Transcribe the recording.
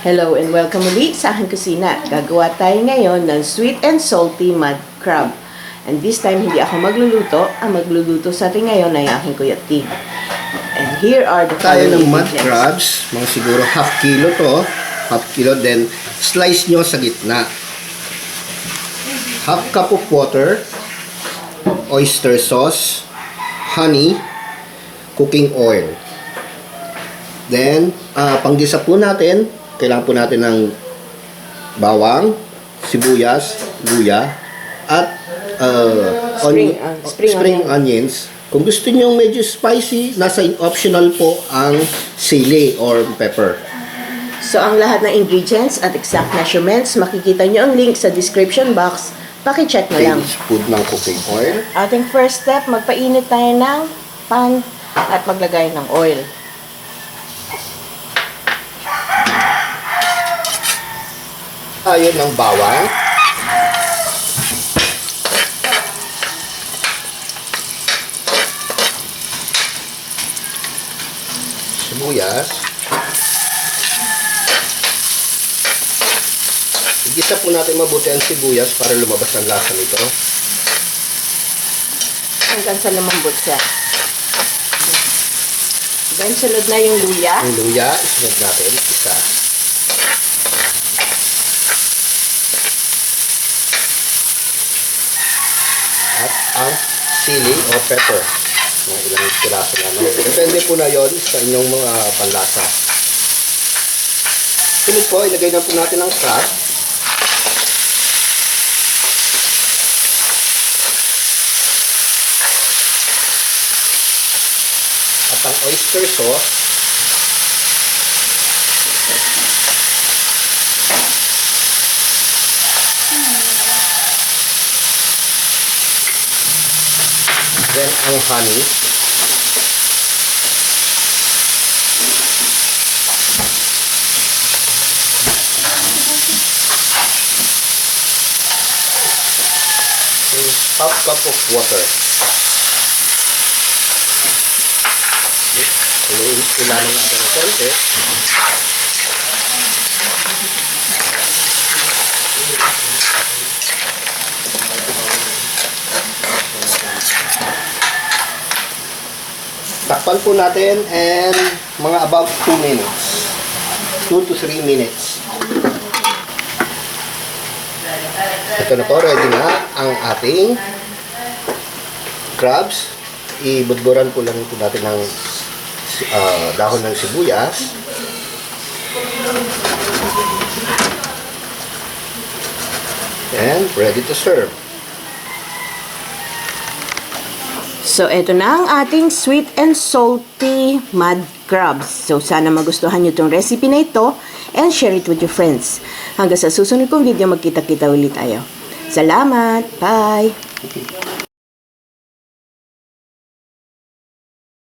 Hello and welcome ulit sa aking kusina. Gagawa tayo ngayon ng sweet and salty mud crab. And this time, hindi ako magluluto. Ang magluluto sa atin ngayon ay aking Kuya Tig. And here are the Tayo ng following mud ingredients. crabs, mga siguro half kilo to. Half kilo, then slice nyo sa gitna. Half cup of water, oyster sauce, honey, cooking oil. Then, panggisa po natin, kailangan po natin ng bawang, sibuyas, luya, at spring onions. Kung gusto nyo medyo spicy, nasa optional po ang sili or pepper. So, ang lahat ng ingredients at exact measurements, makikita nyo ang link sa description box. Paki-check na lang. Tablespoon ng cooking oil. Ating first step, magpainit tayo ng pan at maglagay ng oil. Tayo ng bawang. Sibuyas. Igisa po natin mabuti ang sibuyas para lumabas ang lasa nito. Hanggang sa lumambot siya. Then, sunod na yung luya. Ang luya, isunod natin. Isa. At ang sili o pepper. Mga ilang piraso na. No? Depende po na yon sa inyong mga panlasa. Sunod po, ilagay na po natin ang crab. At ang oyster sauce. Then ang honey. Then half cup of water. Ilalim natin ng konti. Takpan po natin and mga about 2 minutes. 2 to 3 minutes. Ito na po, ready na ang ating crabs. Ibudburan po lang po natin ng dahon ng sibuyas. And ready to serve. So, ito na ang ating sweet and salty mud crabs. So, sana magustuhan nyo itong recipe na ito and share it with your friends. Hanggang sa susunod kong video, magkita-kita ulit tayo. Salamat! Bye!